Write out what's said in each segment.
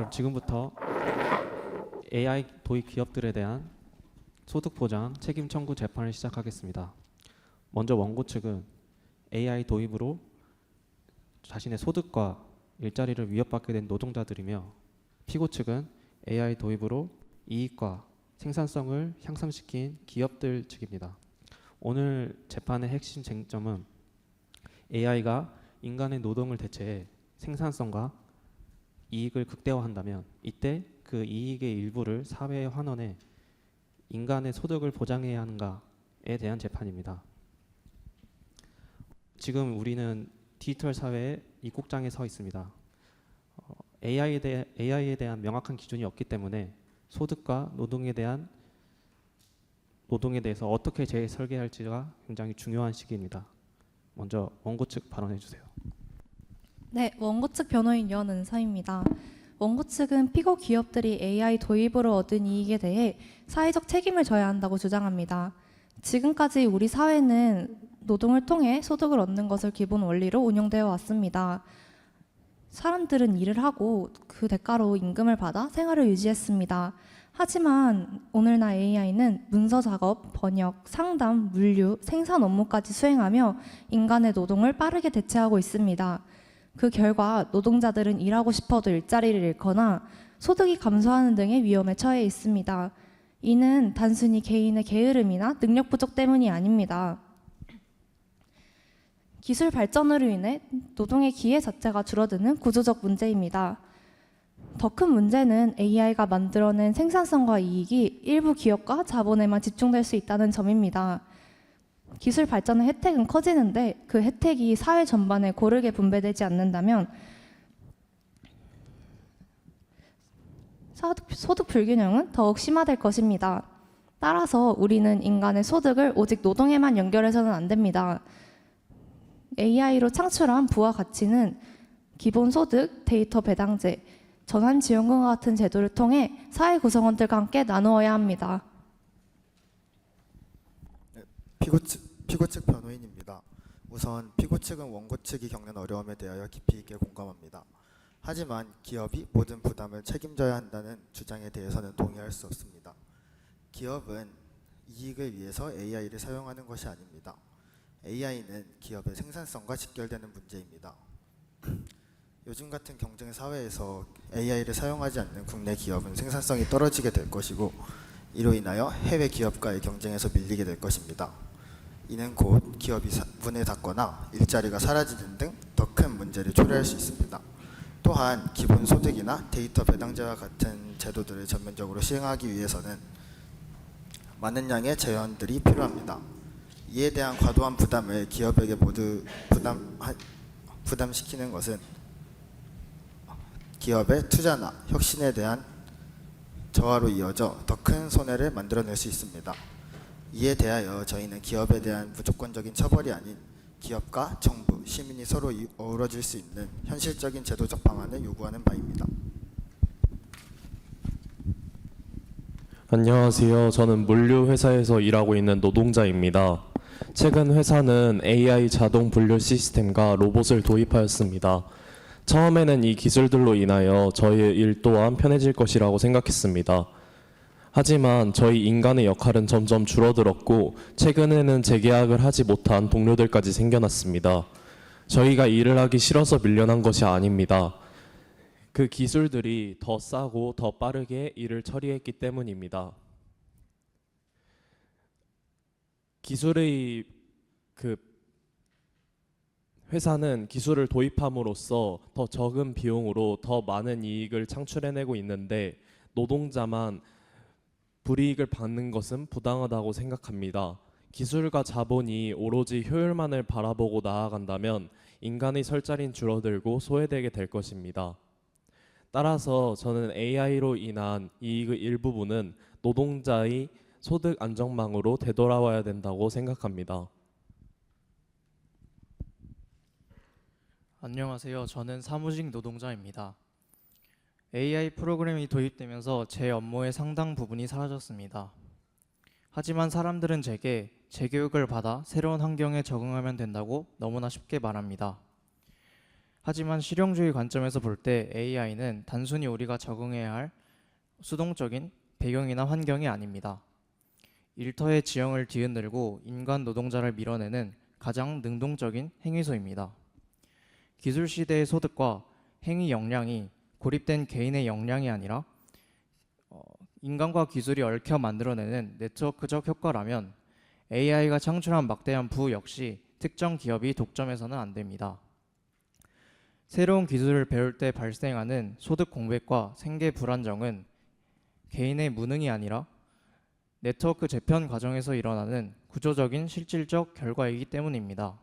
그럼 지금부터 AI 도입 기업들에 대한 소득 보장 책임 청구 재판을 시작하겠습니다. 먼저 원고 측은 AI 도입으로 자신의 소득과 일자리를 위협받게 된 노동자들이며, 피고 측은 AI 도입으로 이익과 생산성을 향상시킨 기업들 측입니다. 오늘 재판의 핵심 쟁점은 AI가 인간의 노동을 대체해 생산성과 이익을 극대화한다면 이때 그 이익의 일부를 사회에 환원해 인간의 소득을 보장해야 하는가에 대한 재판입니다. 지금 우리는 디지털 사회의 입국장에 서 있습니다. AI에 대한 명확한 기준이 없기 때문에 소득과 노동에 대해서 어떻게 재설계할지가 굉장히 중요한 시기입니다. 먼저 원고 측 발언해 주세요. 네, 원고 측 변호인 연은서입니다. 원고 측은 피고 기업들이 AI 도입으로 얻은 이익에 대해 사회적 책임을 져야 한다고 주장합니다. 지금까지 우리 사회는 노동을 통해 소득을 얻는 것을 기본 원리로 운영되어 왔습니다. 사람들은 일을 하고 그 대가로 임금을 받아 생활을 유지했습니다. 하지만 오늘날 AI는 문서 작업, 번역, 상담, 물류, 생산 업무까지 수행하며 인간의 노동을 빠르게 대체하고 있습니다. 그 결과 노동자들은 일하고 싶어도 일자리를 잃거나 소득이 감소하는 등의 위험에 처해 있습니다. 이는 단순히 개인의 게으름이나 능력 부족 때문이 아닙니다. 기술 발전으로 인해 노동의 기회 자체가 줄어드는 구조적 문제입니다. 더 큰 문제는 AI가 만들어낸 생산성과 이익이 일부 기업과 자본에만 집중될 수 있다는 점입니다. 기술 발전의 혜택은 커지는데 그 혜택이 사회 전반에 고르게 분배되지 않는다면 소득 불균형은 더욱 심화될 것입니다. 따라서 우리는 인간의 소득을 오직 노동에만 연결해서는 안 됩니다. AI로 창출한 부와 가치는 기본소득, 데이터 배당제, 전환지원금과 같은 제도를 통해 사회 구성원들과 함께 나누어야 합니다. 피고 측 변호인입니다. 우선 피고 측은 원고 측이 겪는 어려움에 대하여 깊이 있게 공감합니다. 하지만 기업이 모든 부담을 책임져야 한다는 주장에 대해서는 동의할 수 없습니다. 기업은 이익을 위해서 AI를 사용하는 것이 아닙니다. AI는 기업의 생산성과 직결되는 문제입니다. 요즘 같은 경쟁 사회에서 AI를 사용하지 않는 국내 기업은 생산성이 떨어지게 될 것이고, 이로 인하여 해외 기업과의 경쟁에서 밀리게 될 것입니다. 이는 곧 기업이 문을 닫거나 일자리가 사라지는 등 더 큰 문제를 초래할 수 있습니다. 또한 기본소득이나 데이터 배당제와 같은 제도들을 전면적으로 시행하기 위해서는 많은 양의 재원들이 필요합니다. 이에 대한 과도한 부담을 기업에게 모두 부담시키는 것은 기업의 투자나 혁신에 대한 저하로 이어져 더 큰 손해를 만들어낼 수 있습니다. 이에 대하여 저희는 기업에 대한 무조건적인 처벌이 아닌 기업과 정부, 시민이 서로 어우러질 수 있는 현실적인 제도적 방안을 요구하는 바입니다. 안녕하세요. 저는 물류 회사에서 일하고 있는 노동자입니다. 최근 회사는 AI 자동 분류 시스템과 로봇을 도입하였습니다. 처음에는 이 기술들로 인하여 저희의 일 또한 편해질 것이라고 생각했습니다. 하지만 저희 인간의 역할은 점점 줄어들었고, 최근에는 재계약을 하지 못한 동료들까지 생겨났습니다. 저희가 일을 하기 싫어서 밀려난 것이 아닙니다. 그 기술들이 더 싸고 더 빠르게 일을 처리했기 때문입니다. 회사는 기술을 도입함으로써 더 적은 비용으로 더 많은 이익을 창출해내고 있는데, 노동자만 불이익을 받는 것은 부당하다고 생각합니다. 기술과 자본이 오로지 효율만을 바라보고 나아간다면 인간의 설 자리는 줄어들고 소외되게 될 것입니다. 따라서 저는 AI로 인한 이익의 일부분은 노동자의 소득 안정망으로 되돌아와야 된다고 생각합니다. 안녕하세요. 저는 사무직 노동자입니다. AI 프로그램이 도입되면서 제 업무의 상당 부분이 사라졌습니다. 하지만 사람들은 제게 재교육을 받아 새로운 환경에 적응하면 된다고 너무나 쉽게 말합니다. 하지만 실용주의 관점에서 볼 때 AI는 단순히 우리가 적응해야 할 수동적인 배경이나 환경이 아닙니다. 일터의 지형을 뒤흔들고 인간 노동자를 밀어내는 가장 능동적인 행위소입니다. 기술 시대의 소득과 행위 역량이 고립된 개인의 역량이 아니라 인간과 기술이 얽혀 만들어내는 네트워크적 효과라면 AI가 창출한 막대한 부호 역시 특정 기업이 독점해서는 안 됩니다. 새로운 기술을 배울 때 발생하는 소득 공백과 생계 불안정은 개인의 무능이 아니라 네트워크 재편 과정에서 일어나는 구조적인 실질적 결과이기 때문입니다.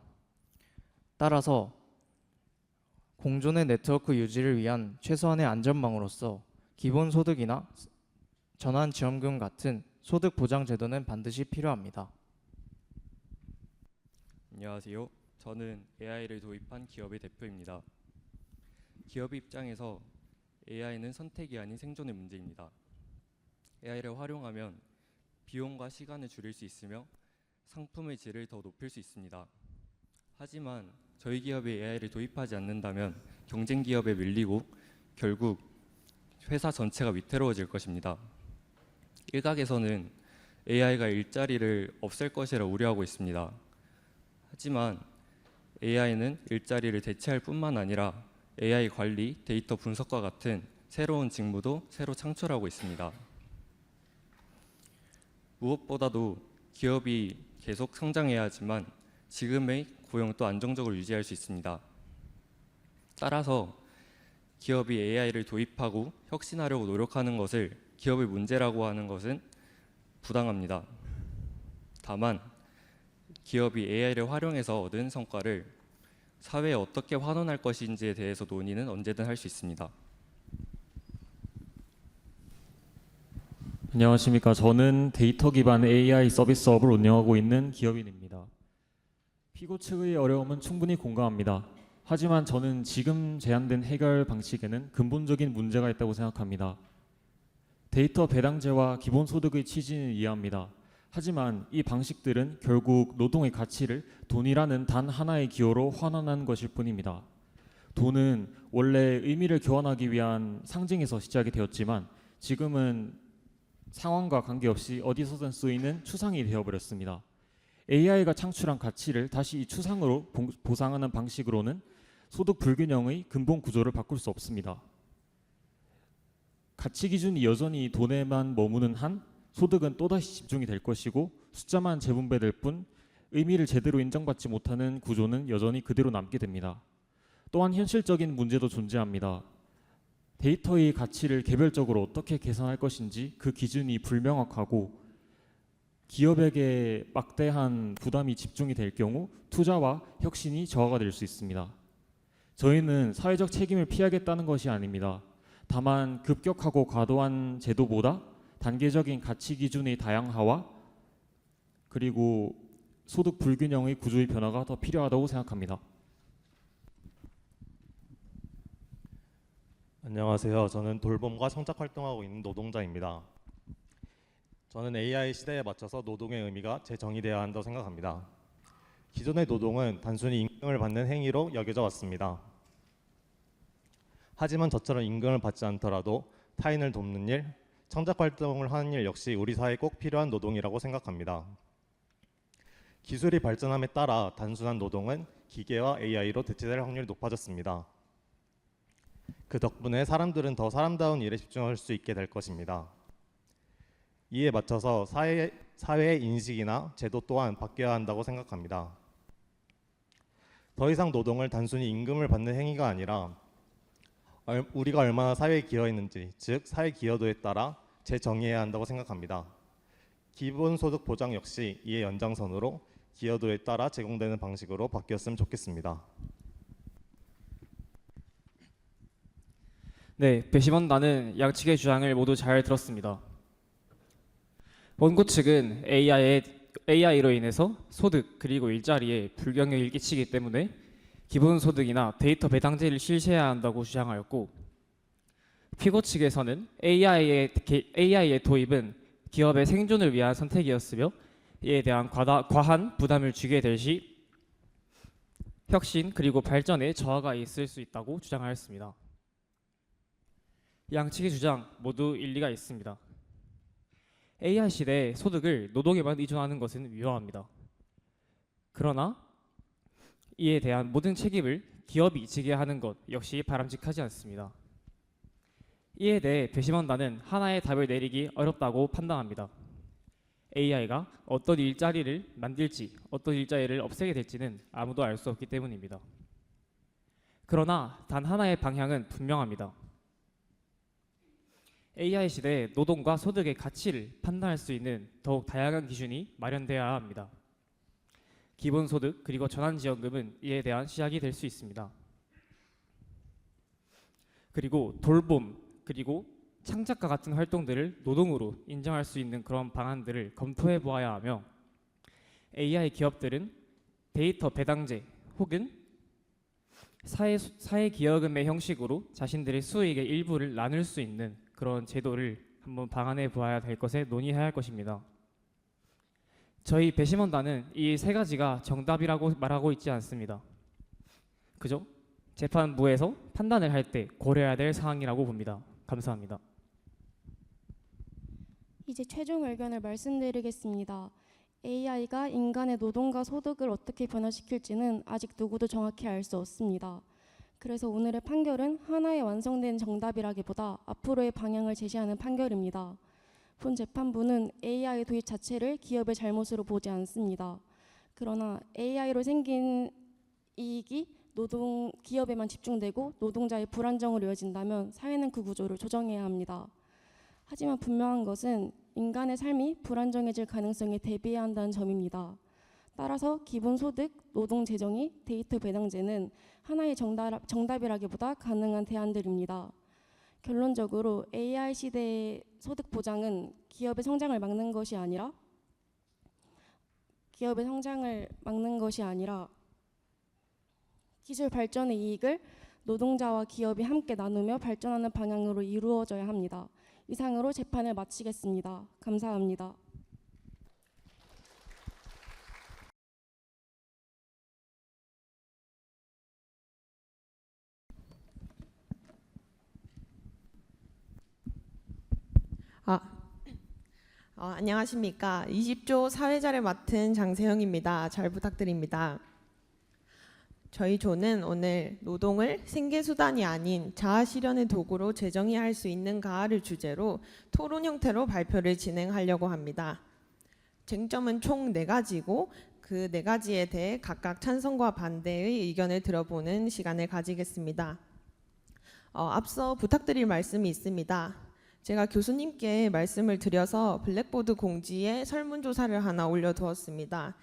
따라서 공존의 네트워크 유지를 위한 최소한의 안전망으로서 기본소득이나 전환지원금 같은 소득 보장 제도는 반드시 필요합니다. 안녕하세요. 저는 AI를 도입한 기업의 대표입니다. 기업 입장에서 AI는 선택이 아닌 생존의 문제입니다. AI를 활용하면 비용과 시간을 줄일 수 있으며 상품의 질을 더 높일 수 있습니다. 하지만 저희 기업이 AI를 도입하지 않는다면 경쟁 기업에 밀리고 결국 회사 전체가 위태로워질 것입니다. 일각에서는 AI가 일자리를 없앨 것이라 우려하고 있습니다. 하지만 AI는 일자리를 대체할 뿐만 아니라 AI 관리, 데이터 분석과 같은 새로운 직무도 새로 창출하고 있습니다. 무엇보다도 기업이 계속 성장해야 하지만 지금의 고용도 안정적으로 유지할 수 있습니다. 따라서 기업이 AI를 도입하고 혁신하려고 노력하는 것을 기업의 문제라고 하는 것은 부당합니다. 다만 기업이 AI를 활용해서 얻은 성과를 사회에 어떻게 환원할 것인지에 대해서 논의는 언제든 할 수 있습니다. 안녕하십니까. 저는 데이터 기반 AI 서비스업을 운영하고 있는 기업인입니다. 피고 측의 어려움은 충분히 공감합니다. 하지만 저는 지금 제안된 해결 방식에는 근본적인 문제가 있다고 생각합니다. 데이터 배당제와 기본소득의 취지는 이해합니다. 하지만 이 방식들은 결국 노동의 가치를 돈이라는 단 하나의 기호로 환원한 것일 뿐입니다. 돈은 원래 의미를 교환하기 위한 상징에서 시작이 되었지만 지금은 상황과 관계없이 어디서든 쓰이는 추상이 되어버렸습니다. AI가 창출한 가치를 다시 이 추상으로 보상하는 방식으로는 소득 불균형의 근본 구조를 바꿀 수 없습니다. 가치 기준이 여전히 돈에만 머무는 한 소득은 또다시 집중이 될 것이고 숫자만 재분배될 뿐 의미를 제대로 인정받지 못하는 구조는 여전히 그대로 남게 됩니다. 또한 현실적인 문제도 존재합니다. 데이터의 가치를 개별적으로 어떻게 계산할 것인지 그 기준이 불명확하고 기업에게 막대한 부담이 집중이 될 경우 투자와 혁신이 저하가 될 수 있습니다. 저희는 사회적 책임을 피하겠다는 것이 아닙니다. 다만 급격하고 과도한 제도보다 단계적인 가치 기준의 다양화와 그리고 소득 불균형의 구조의 변화가 더 필요하다고 생각합니다. 안녕하세요. 저는 돌봄과 성착 활동하고 있는 노동자입니다. 저는 AI 시대에 맞춰서 노동의 의미가 재정의되어야 한다고 생각합니다. 기존의 노동은 단순히 임금을 받는 행위로 여겨져 왔습니다. 하지만 저처럼 임금을 받지 않더라도 타인을 돕는 일, 창작 활동을 하는 일 역시 우리 사회에 꼭 필요한 노동이라고 생각합니다. 기술이 발전함에 따라 단순한 노동은 기계와 AI로 대체될 확률이 높아졌습니다. 그 덕분에 사람들은 더 사람다운 일에 집중할 수 있게 될 것입니다. 이에 맞춰서 사회의 인식이나 제도 또한 바뀌어야 한다고 생각합니다. 더 이상 노동을 단순히 임금을 받는 행위가 아니라 우리가 얼마나 사회에 기여했는지, 즉 사회 기여도에 따라 재정의해야 한다고 생각합니다. 기본소득 보장 역시 이의 연장선으로 기여도에 따라 제공되는 방식으로 바뀌었으면 좋겠습니다. 네, 배심원단은 양측의 주장을 모두 잘 들었습니다. 원고 측은 AI로 인해서 소득 그리고 일자리에 불경을 끼치기 때문에 기본소득이나 데이터 배당제를 실시해야 한다고 주장하였고, 피고 측에서는 AI의 도입은 기업의 생존을 위한 선택이었으며 이에 대한 과한 부담을 주게 될 시 혁신 그리고 발전에 저하가 있을 수 있다고 주장하였습니다. 양측의 주장 모두 일리가 있습니다. AI 시대에 소득을 노동에만 의존하는 것은 위험합니다. 그러나 이에 대한 모든 책임을 기업이 지게 하는 것 역시 바람직하지 않습니다. 이에 대해 배심원단은 하나의 답을 내리기 어렵다고 판단합니다. AI가 어떤 일자리를 만들지 어떤 일자리를 없애게 될지는 아무도 알 수 없기 때문입니다. 그러나 단 하나의 방향은 분명합니다. AI 시대에 노동과 소득의 가치를 판단할 수 있는 더욱 다양한 기준이 마련되어야 합니다. 기본소득 그리고 전환지원금은 이에 대한 시작이 될 수 있습니다. 그리고 돌봄 그리고 창작과 같은 활동들을 노동으로 인정할 수 있는 그런 방안들을 검토해 보아야 하며 AI 기업들은 데이터 배당제 혹은 사회기여금의 형식으로 자신들의 수익의 일부를 나눌 수 있는 그런 제도를 한번 방안해 보아야 될 것에 논의해야 할 것입니다. 저희 배심원단은 이 세 가지가 정답이라고 말하고 있지 않습니다. 그죠? 재판부에서 판단을 할 때 고려해야 될 사항이라고 봅니다. 감사합니다. 이제 최종 의견을 말씀드리겠습니다. AI가 인간의 노동과 소득을 어떻게 변화시킬지는 아직 누구도 정확히 알 수 없습니다. 그래서 오늘의 판결은 하나의 완성된 정답이라기보다 앞으로의 방향을 제시하는 판결입니다. 본 재판부는 AI 도입 자체를 기업의 잘못으로 보지 않습니다. 그러나 AI로 생긴 이익이 기업에만 집중되고 노동자의 불안정으로 이어진다면 사회는 그 구조를 조정해야 합니다. 하지만 분명한 것은 인간의 삶이 불안정해질 가능성에 대비해야 한다는 점입니다. 따라서 기본소득, 노동재정의, 데이터 배당제는 하나의 정답이라기보다 가능한 대안들입니다. 결론적으로 AI 시대의 소득 보장은 기업의 성장을 막는 것이 아니라 기술 발전의 이익을 노동자와 기업이 함께 나누며 발전하는 방향으로 이루어져야 합니다. 이상으로 재판을 마치겠습니다. 감사합니다. 안녕하십니까. 20조 사회자를 맡은 장세영입니다. 잘 부탁드립니다. 저희 조는 오늘 노동을 생계수단이 아닌 자아실현의 도구로 재정의할 수 있는가를 주제로 토론 형태로 발표를 진행하려고 합니다. 쟁점은 총 4가지고 그 4가지에 대해 각각 찬성과 반대의 의견을 들어보는 시간을 가지겠습니다. 앞서 부탁드릴 말씀이 있습니다. 제가 교수님께 말씀을 드려서 블랙보드 공지에 설문조사를 하나 올려두었습니다.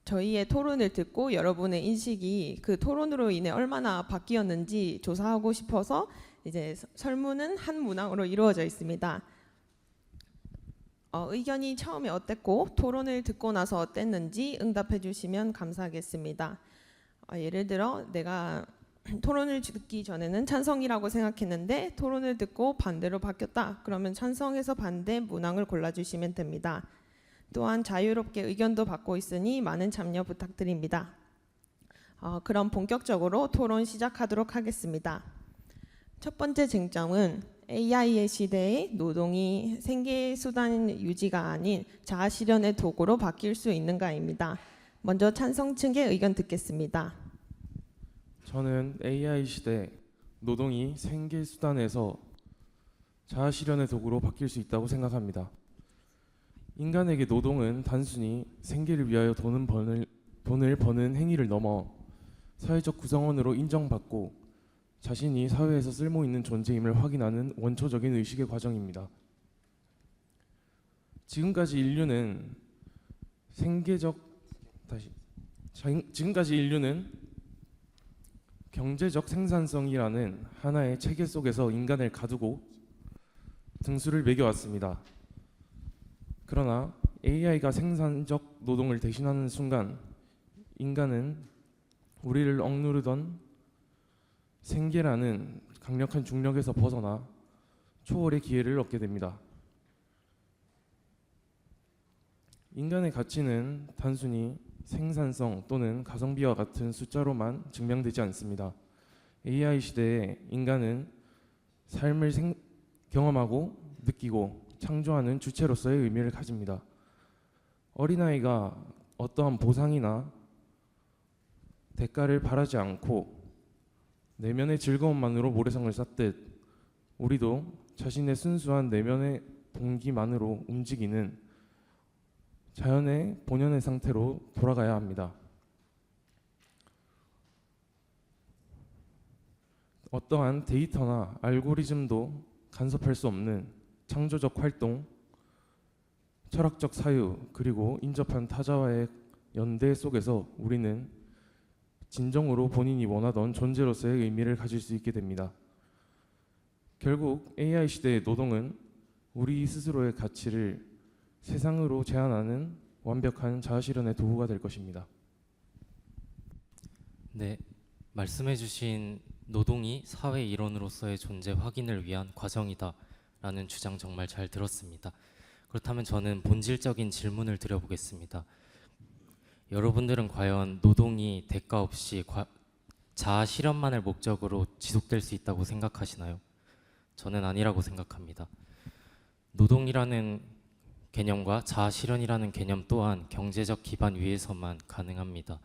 저희의 토론을 듣고 여러분의 인식이 그 토론으로 인해 얼마나 바뀌었는지 조사하고 싶어서 이제 설문은 한 문항으로 이루어져 있습니다. 의견이 처음에 어땠고 토론을 듣고 나서 어땠는지 응답해 주시면 감사하겠습니다. 예를 들어 내가 토론을 듣기 전에는 찬성이라고 생각했는데 토론을 듣고 반대로 바뀌었다. 그러면 찬성에서 반대 문항을 골라주시면 됩니다. 또한 자유롭게 의견도 받고 있으니 많은 참여 부탁드립니다. 그럼 본격적으로 토론 시작하도록 하겠습니다. 첫 번째 쟁점은 AI의 시대에 노동이 생계수단 유지가 아닌 자아실현의 도구로 바뀔 수 있는가입니다. 먼저 찬성 측의 의견 듣겠습니다. 저는 AI 시대 노동이 생계수단에서 자아실현의 도구로 바뀔 수 있다고 생각합니다. 인간에게 노동은 단순히 생계를 위하여 돈을 버는 행위를 넘어 사회적 구성원으로 인정받고 자신이 사회에서 쓸모있는 존재임을 확인하는 원초적인 의식의 과정입니다. 지금까지 인류는 경제적 생산성이라는 하나의 체계 속에서 인간을 가두고 등수를 매겨왔습니다. 그러나 AI가 생산적 노동을 대신하는 순간 인간은 우리를 억누르던 생계라는 강력한 중력에서 벗어나 초월의 기회를 얻게 됩니다. 인간의 가치는 단순히 생산성 또는 가성비와 같은 숫자로만 증명되지 않습니다. AI 시대에 인간은 삶을 경험하고 느끼고 창조하는 주체로서의 의미를 가집니다. 어린아이가 어떠한 보상이나 대가를 바라지 않고 내면의 즐거움만으로 모래성을 쌓듯 우리도 자신의 순수한 내면의 동기만으로 움직이는 자연의 본연의 상태로 돌아가야 합니다. 어떠한 데이터나 알고리즘도 간섭할 수 없는 창조적 활동, 철학적 사유, 그리고 인접한 타자와의 연대 속에서 우리는 진정으로 본인이 원하던 존재로서의 의미를 가질 수 있게 됩니다. 결국 AI 시대의 노동은 우리 스스로의 가치를 세상으로 제한하는 완벽한 자아실현의 도구가 될 것입니다. 네, 말씀해주신 노동이 사회 일원으로서의 존재 확인을 위한 과정이다라는 주장 정말 잘 들었습니다. 그렇다면 저는 본질적인 질문을 드려보겠습니다. 여러분들은 과연 노동이 대가 없이 자아 실현만을 목적으로 지속될 수 있다고 생각하시나요? 저는 아니라고 생각합니다. 노동이라는 개념과 자아 실현이라는 개념 또한 경제적 기반 위에서만 가능합니다.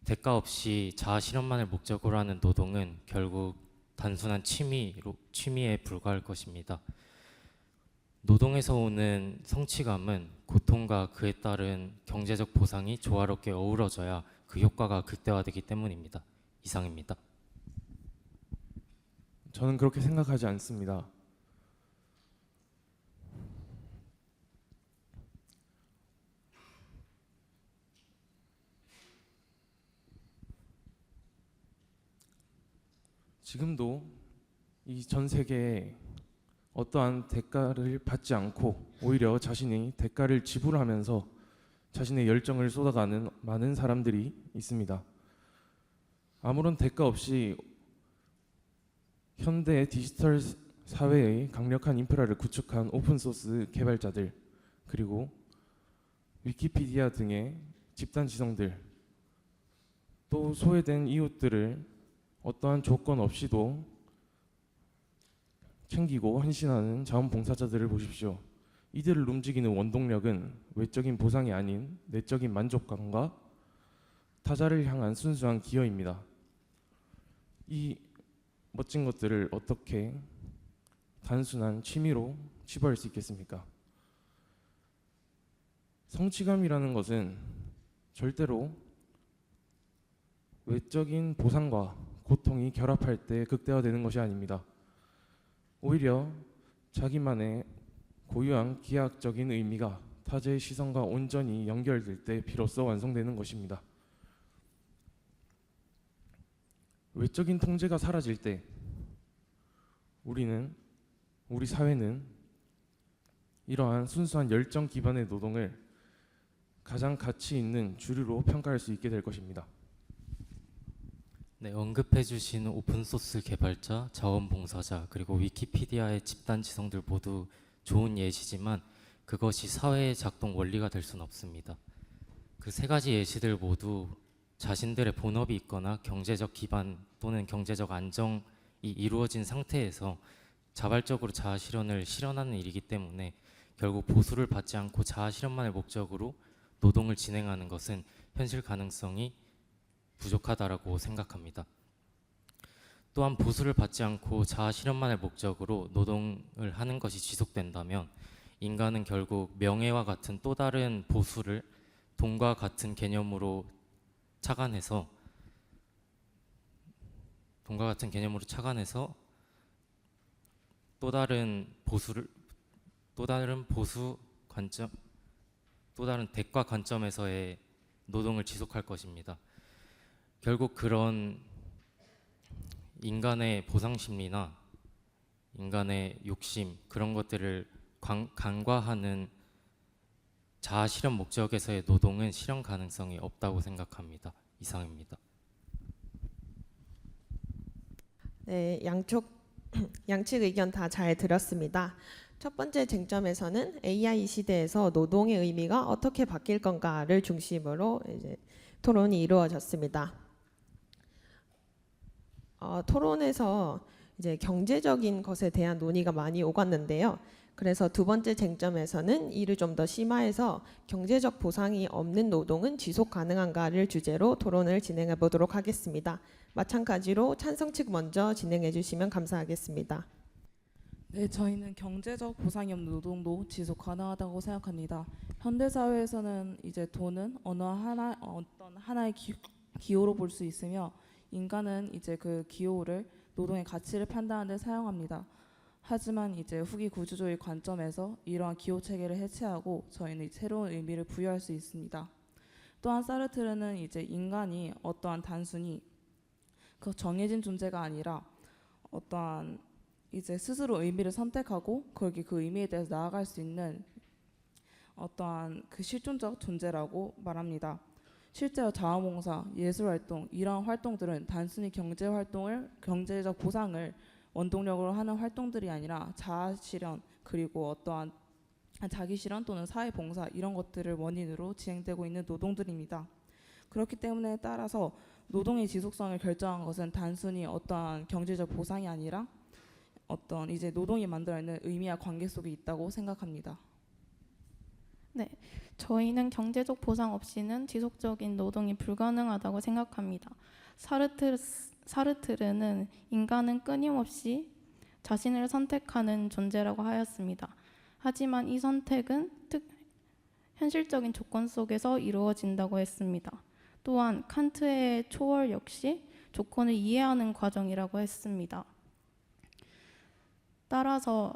대가 없이 자아 실현만을 목적으로 하는 노동은 결국 단순한 취미에 불과할 것입니다. 노동에서 오는 성취감은 고통과 그에 따른 경제적 보상이 조화롭게 어우러져야 그 효과가 극대화되기 때문입니다. 이상입니다. 저는 그렇게 생각하지 않습니다. 지금도 이 전 세계에 어떠한 대가를 받지 않고 오히려 자신이 대가를 지불하면서 자신의 열정을 쏟아가는 많은 사람들이 있습니다. 아무런 대가 없이 현대 디지털 사회의 강력한 인프라를 구축한 오픈소스 개발자들, 그리고 위키피디아 등의 집단 지성들, 또 소외된 이웃들을 어떠한 조건 없이도 챙기고 헌신하는 자원봉사자들을 보십시오. 이들을 움직이는 원동력은 외적인 보상이 아닌 내적인 만족감과 타자를 향한 순수한 기여입니다. 이 멋진 것들을 어떻게 단순한 취미로 치부할 수 있겠습니까? 성취감이라는 것은 절대로 외적인 보상과 고통이 결합할 때 극대화되는 것이 아닙니다. 오히려 자기만의 고유한 기하학적인 의미가 타자의 시선과 온전히 연결될 때 비로소 완성되는 것입니다. 외적인 통제가 사라질 때 우리 사회는 이러한 순수한 열정 기반의 노동을 가장 가치 있는 주류로 평가할 수 있게 될 것입니다. 네, 언급해주신 오픈소스 개발자, 자원봉사자, 그리고 위키피디아의 집단 지성들 모두 좋은 예시지만 그것이 사회의 작동 원리가 될 수는 없습니다. 그 세 가지 예시들 모두 자신들의 본업이 있거나 경제적 기반 또는 경제적 안정이 이루어진 상태에서 자발적으로 자아 실현을 실현하는 일이기 때문에 결국 보수를 받지 않고 자아 실현만을 목적으로 노동을 진행하는 것은 현실 가능성이 부족하다라고 생각합니다. 또한 보수를 받지 않고 자아 실현만을 목적으로 노동을 하는 것이 지속된다면 인간은 결국 명예와 같은 또 다른 보수를 돈과 같은 개념으로 착안해서 또 다른 대가 관점에서의 노동을 지속할 것입니다. 결국 그런 인간의 보상 심리나 인간의 욕심, 그런 것들을 간과하는 자아 실현 목적에서의 노동은 실현 가능성이 없다고 생각합니다. 이상입니다. 네, 양측 의견 다 잘 들었습니다. 첫 번째 쟁점에서는 AI 시대에서 노동의 의미가 어떻게 바뀔 건가를 중심으로 이제 토론이 이루어졌습니다. 토론에서 이제 경제적인 것에 대한 논의가 많이 오갔는데요. 그래서 두 번째 쟁점에서는 이를 좀 더 심화해서 경제적 보상이 없는 노동은 지속 가능한가를 주제로 토론을 진행해 보도록 하겠습니다. 마찬가지로 찬성 측 먼저 진행해 주시면 감사하겠습니다. 네, 저희는 경제적 보상이 없는 노동도 지속 가능하다고 생각합니다. 현대 사회에서는 이제 돈은 어떤 하나의 기호로 볼 수 있으며 인간은 이제 그 기호를 노동의 가치를 판단하는 데 사용합니다. 하지만 이제 후기 구조조의 관점에서 이러한 기호 체계를 해체하고 저희는 새로운 의미를 부여할 수 있습니다. 또한 사르트르는 이제 인간이 어떠한 단순히 그 정해진 존재가 아니라 어떠한 이제 스스로 의미를 선택하고 거기 그 의미에 대해서 나아갈 수 있는 어떠한 그 실존적 존재라고 말합니다. 실제로 자원봉사, 예술활동 이러한 활동들은 단순히 경제적 보상을 원동력으로 하는 활동들이 아니라 자아실현 그리고 어떠한 자기실현 또는 사회봉사 이런 것들을 원인으로 진행되고 있는 노동들입니다. 그렇기 때문에 따라서 노동의 지속성을 결정한 것은 단순히 어떠한 경제적 보상이 아니라 어떤 이제 노동이 만들어내는 의미와 관계 속에 있다고 생각합니다. 네, 저희는 경제적 보상 없이는 지속적인 노동이 불가능하다고 생각합니다. 사르트르는 인간은 끊임없이 자신을 선택하는 존재라고 하였습니다. 하지만 이 선택은 현실적인 조건 속에서 이루어진다고 했습니다. 또한 칸트의 초월 역시 조건을 이해하는 과정이라고 했습니다. 따라서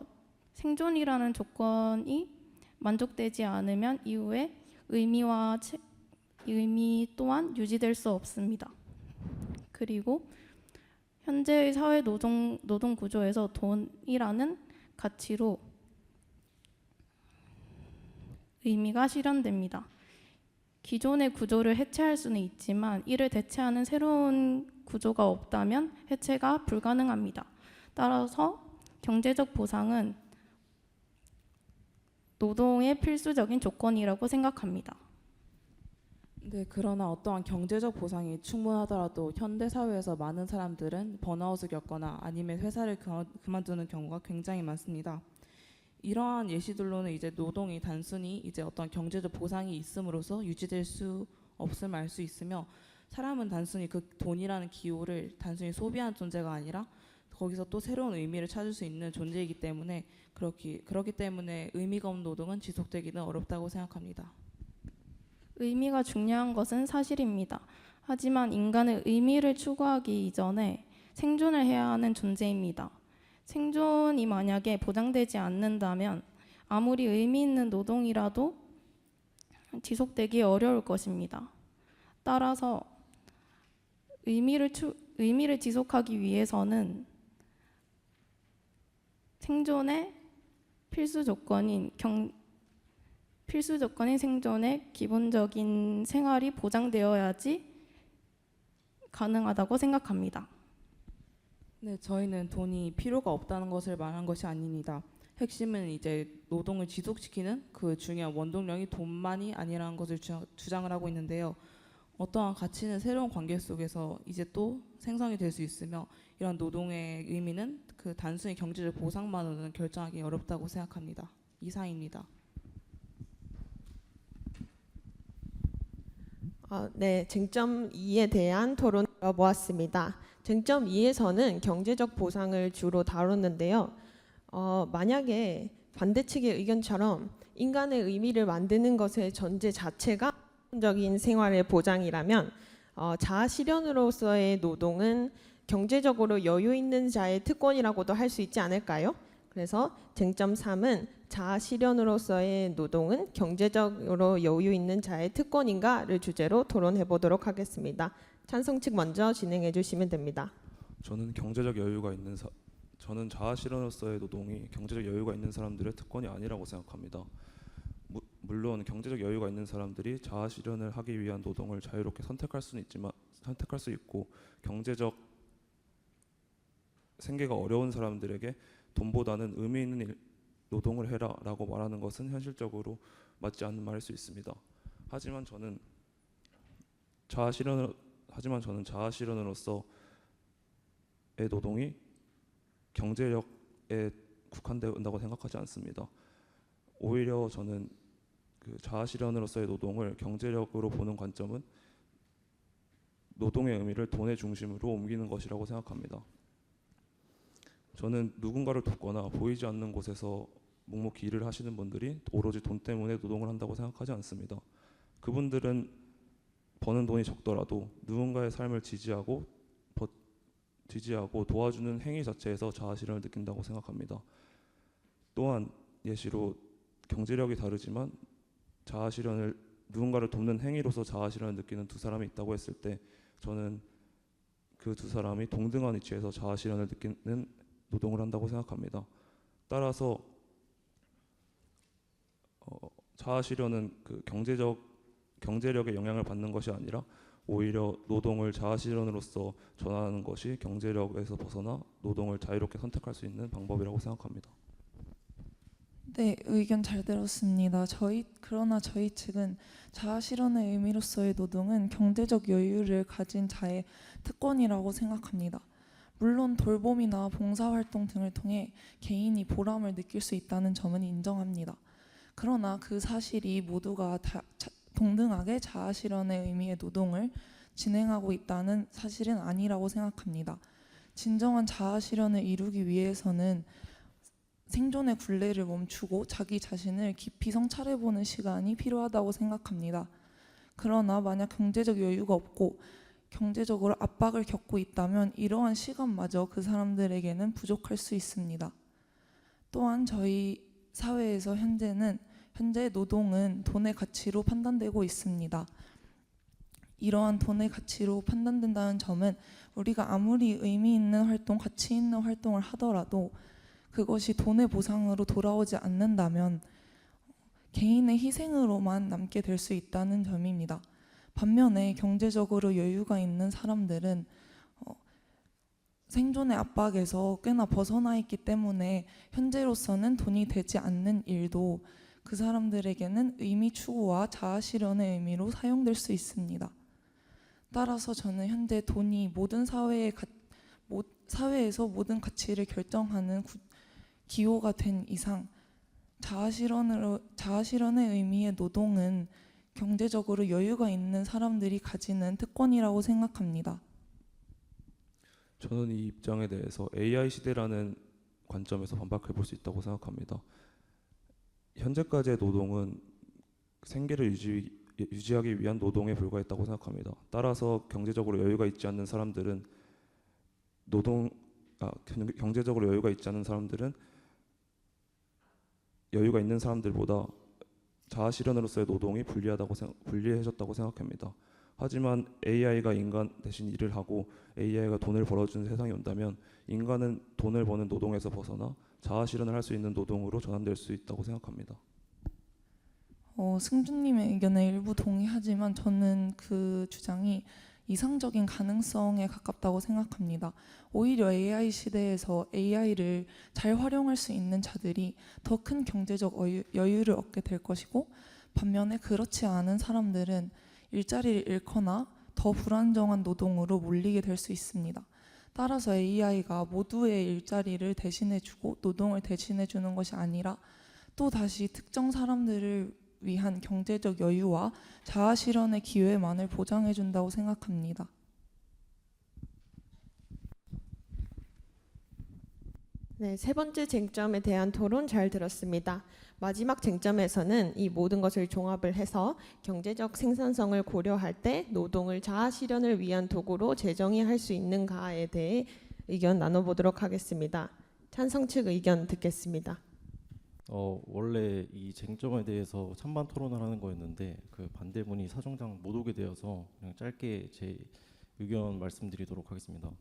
생존이라는 조건이 만족되지 않으면 이후에 의미 또한 유지될 수 없습니다. 그리고 현재의 사회 노동 구조에서 돈이라는 가치로 의미가 실현됩니다. 기존의 구조를 해체할 수는 있지만 이를 대체하는 새로운 구조가 없다면 해체가 불가능합니다. 따라서 경제적 보상은 노동의 필수적인 조건이라고 생각합니다. 네, 그러나 어떠한 경제적 보상이 충분하더라도 현대 사회에서 많은 사람들은 번아웃을 겪거나 아니면 회사를 그만두는 경우가 굉장히 많습니다. 이러한 예시들로는 이제 노동이 단순히 이제 어떤 경제적 보상이 있음으로써 유지될 수 없음을 알 수 있으며 사람은 단순히 그 돈이라는 기호를 단순히 소비하는 존재가 아니라 거기서 또 새로운 의미를 찾을 수 있는 존재이기 때문에 그렇기 때문에 의미가 없는 노동은 지속되기는 어렵다고 생각합니다. 의미가 중요한 것은 사실입니다. 하지만 인간은 의미를 추구하기 이전에 생존을 해야 하는 존재입니다. 생존이 만약에 보장되지 않는다면 아무리 의미 있는 노동이라도 지속되기 어려울 것입니다. 따라서 의미를 지속하기 위해서는 생존의 필수 조건인 생존의 기본적인 생활이 보장되어야지 가능하다고 생각합니다. 네, 저희는 돈이 필요가 없다는 것을 말한 것이 아닙니다. 핵심은 이제 노동을 지속시키는 그 중요한 원동력이 돈만이 아니라는 것을 주장을 하고 있는데요. 어떠한 가치는 새로운 관계 속에서 이제 또 생성이 될 수 있으며 이런 노동의 의미는 그 단순히 경제적 보상만으로는 결정하기 어렵다고 생각합니다. 이상입니다. 네, 쟁점 2에 대한 토론을 보았습니다. 쟁점 2에서는 경제적 보상을 주로 다뤘는데요. 만약에 반대측의 의견처럼 인간의 의미를 만드는 것의 전제 자체가 적인 생활의 보장이라면 자아 실현으로서의 노동은 경제적으로 여유 있는 자의 특권이라고도 할 수 있지 않을까요? 그래서 쟁점 3은 자아 실현으로서의 노동은 경제적으로 여유 있는 자의 특권인가를 주제로 토론해 보도록 하겠습니다. 찬성 측 먼저 진행해 주시면 됩니다. 저는 자아 실현으로서의 노동이 경제적 여유가 있는 사람들의 특권이 아니라고 생각합니다. 물론 경제적 여유가 있는 사람들이 자아 실현을 하기 위한 노동을 자유롭게 선택할 수 있고 경제적 생계가 어려운 사람들에게 돈보다는 의미 있는 노동을 해라라고 말하는 것은 현실적으로 맞지 않는 말일 수 있습니다. 하지만 저는 자아실현으로서의 노동이 경제력에 국한된다고 생각하지 않습니다. 오히려 저는 그 자아실현으로서의 노동을 경제력으로 보는 관점은 노동의 의미를 돈의 중심으로 옮기는 것이라고 생각합니다. 저는 누군가를 돕거나 보이지 않는 곳에서 묵묵히 일을 하시는 분들이 오로지 돈 때문에 노동을 한다고 생각하지 않습니다. 그분들은 버는 돈이 적더라도 누군가의 삶을 지지하고 도와주는 행위 자체에서 자아실현을 느낀다고 생각합니다. 또한 예시로 경제력이 다르지만 누군가를 돕는 행위로서 자아실현을 느끼는 두 사람이 있다고 했을 때 저는 그 두 사람이 동등한 위치에서 자아실현을 느끼는 노동을 한다고 생각합니다. 따라서 자아실현은 그 경제력에 영향을 받는 것이 아니라 오히려 노동을 자아실현으로서 전환하는 것이 경제력에서 벗어나 노동을 자유롭게 선택할 수 있는 방법이라고 생각합니다. 네, 의견 잘 들었습니다. 그러나 저희 측은 자아실현의 의미로서의 노동은 경제적 여유를 가진 자의 특권이라고 생각합니다. 물론 돌봄이나 봉사활동 등을 통해 개인이 보람을 느낄 수 있다는 점은 인정합니다. 그러나 그 사실이 모두가 동등하게 자아실현의 의미의 노동을 진행하고 있다는 사실은 아니라고 생각합니다. 진정한 자아실현을 이루기 위해서는 생존의 굴레를 멈추고 자기 자신을 깊이 성찰해보는 시간이 필요하다고 생각합니다. 그러나 만약 경제적 여유가 없고 경제적으로 압박을 겪고 있다면 이러한 시간마저 그 사람들에게는 부족할 수 있습니다. 또한 저희 사회에서 현재 노동은 돈의 가치로 판단되고 있습니다. 이러한 돈의 가치로 판단된다는 점은 우리가 아무리 의미 있는 활동, 가치 있는 활동을 하더라도 그것이 돈의 보상으로 돌아오지 않는다면 개인의 희생으로만 남게 될 수 있다는 점입니다. 반면에 경제적으로 여유가 있는 사람들은 생존의 압박에서 꽤나 벗어나 있기 때문에 현재로서는 돈이 되지 않는 일도 그 사람들에게는 의미 추구와 자아실현의 의미로 사용될 수 있습니다. 따라서 저는 현재 돈이 사회에서 모든 가치를 결정하는 기호가 된 이상 자아실현의 의미의 노동은 경제적으로 여유가 있는 사람들이 가지는 특권이라고 생각합니다. 저는 이 입장에 대해서 AI 시대라는 관점에서 반박해 볼 수 있다고 생각합니다. 현재까지의 노동은 생계를 유지하기 위한 노동에 불과했다고 생각합니다. 따라서 경제적으로 여유가 있지 않는 사람들은 경제적으로 여유가 있지 않은 사람들은 여유가 있는 사람들보다 자아실현으로서의 노동이 불리해졌다고 생각합니다. 하지만 AI가 인간 대신 일을 하고 AI가 돈을 벌어주는 세상이 온다면 인간은 돈을 버는 노동에서 벗어나 자아실현을 할 수 있는 노동으로 전환될 수 있다고 생각합니다. 승준님의 의견에 일부 동의하지만 저는 그 주장이 이상적인 가능성에 가깝다고 생각합니다. 오히려 AI 시대에서 AI를 잘 활용할 수 있는 자들이 더 큰 경제적 여유를 얻게 될 것이고 반면에 그렇지 않은 사람들은 일자리를 잃거나 더 불안정한 노동으로 몰리게 될 수 있습니다. 따라서 AI가 모두의 일자리를 대신해주고 노동을 대신해주는 것이 아니라 또 다시 특정 사람들을 위한 경제적 여유와 자아실현의 기회만을 보장해준다고 생각합니다. 네, 세 번째 쟁점에 대한 토론 잘 들었습니다. 마지막 쟁점에서는 이 모든 것을 종합을 해서 경제적 생산성을 고려할 때 노동을 자아실현을 위한 도구로 재정의할 수 있는가에 대해 의견 나눠보도록 하겠습니다. 찬성 측 의견 듣겠습니다. 원래 이 쟁점에 대해서 찬반 토론을 하는 거였는데 그 반대문이 사정상 못 오게 되어서 그냥 짧게 제 의견 말씀드리도록 하겠습니다.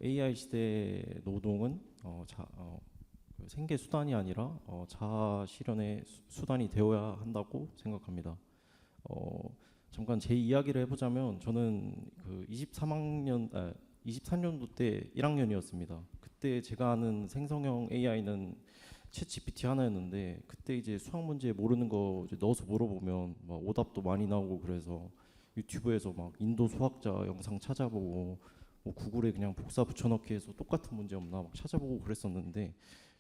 AI 시대 노동은 생계 수단이 아니라 자아 실현의 수단이 되어야 한다고 생각합니다. 잠깐 제 이야기를 해보자면 저는 23년도 때 1학년이었습니다. 그때 제가 아는 생성형 AI는 챗 GPT 하나였는데 그때 이제 수학 문제 모르는 거 이제 넣어서 물어보면 막 오답도 많이 나오고 그래서 유튜브에서 막 인도 수학자 영상 찾아보고 뭐 구글에 그냥 복사 붙여넣기 해서 똑같은 문제 없나 막 찾아보고 그랬었는데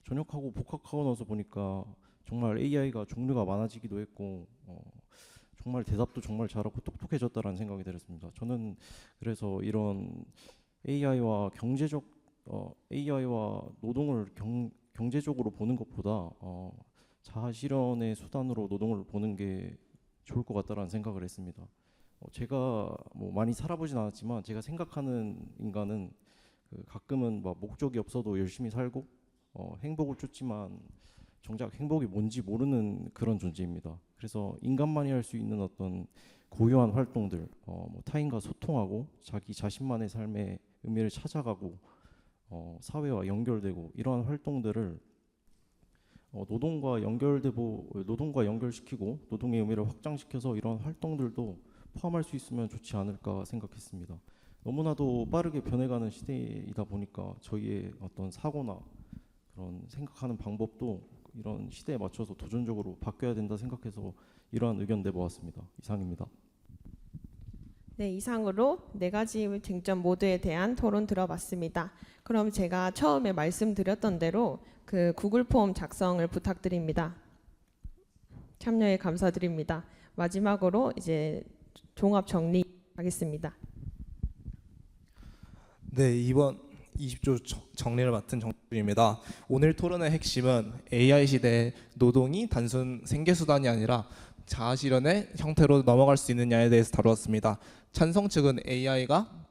전역하고 복학하고 나서 보니까 정말 AI가 종류가 많아지기도 했고 정말 대답도 정말 잘하고 똑똑해졌다라는 생각이 들었습니다. 저는 그래서 이런 AI와 AI와 노동을 경제적으로 보는 것보다 자아 실현의 수단으로 노동을 보는 게 좋을 것 같다라는 생각을 했습니다. 제가 뭐 많이 살아보진 않았지만 제가 생각하는 인간은 가끔은 막 목적이 없어도 열심히 살고 행복을 쫓지만 정작 행복이 뭔지 모르는 그런 존재입니다. 그래서 인간만이 할 수 있는 어떤 고유한 활동들, 뭐 타인과 소통하고 자기 자신만의 삶의 의미를 찾아가고 사회와 연결되고 이러한 활동들을 노동과 연결시키고 노동의 의미를 확장시켜서 이런 활동들도 포함할 수 있으면 좋지 않을까 생각했습니다. 너무나도 빠르게 변해가는 시대이다 보니까 저희의 어떤 사고나 그런 생각하는 방법도 이런 시대에 맞춰서 도전적으로 바뀌어야 된다 생각해서 이러한 의견 내보았습니다. 이상입니다. 네, 이상으로 네 가지 쟁점 모두에 대한 토론 들어봤습니다. 그럼 제가 처음에 말씀드렸던 대로 그 구글 폼 작성을 부탁드립니다. 참여에 감사드립니다. 마지막으로 이제 종합 정리하겠습니다. 네, 이번 20조 정리를 맡은 정입니다. 오늘 토론의 핵심은 AI 시대의 노동이 단순 생계수단이 아니라 자아실현의 형태로 넘어갈 수 있느냐에 대해서 다루었습니다. 찬성 측은 AI가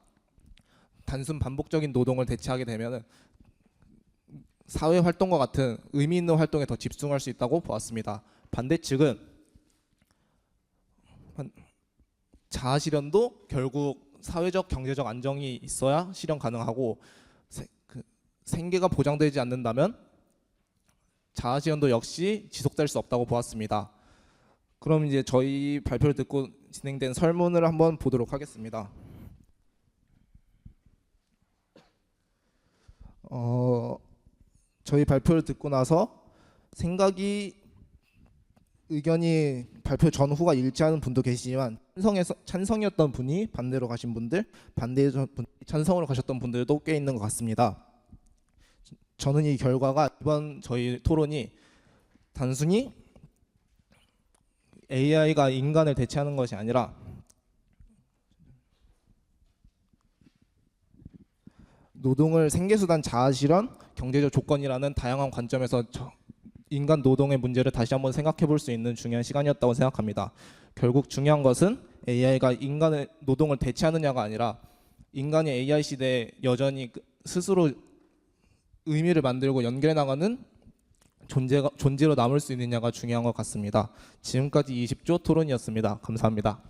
단순 반복적인 노동을 대체하게 되면 사회 활동과 같은 의미 있는 활동에 더 집중할 수 있다고 보았습니다. 반대 측은 자아실현도 결국 사회적 경제적 안정이 있어야 실현 가능하고 생계가 보장되지 않는다면 자아실현도 역시 지속될 수 없다고 보았습니다. 그럼 이제 저희 발표를 듣고 진행된 설문을 한번 보도록 하겠습니다. 저희 발표를 듣고 나서 의견이 발표 전후가 일치하는 분도 계시지만 찬성이었던 분이 반대로 가신 분들, 찬성으로 가셨던 분들도 꽤 있는 것 같습니다. 저는 이 결과가 이번 저희 토론이 단순히 AI가 인간을 대체하는 것이 아니라 노동을 생계수단 자아실현, 경제적 조건이라는 다양한 관점에서 인간 노동의 문제를 다시 한번 생각해 볼 수 있는 중요한 시간이었다고 생각합니다. 결국 중요한 것은 AI가 인간의 노동을 대체하느냐가 아니라 인간이 AI 시대에 여전히 스스로 의미를 만들고 연결해 나가는 존재로 남을 수 있느냐가 중요한 것 같습니다. 지금까지 20조 토론이었습니다. 감사합니다.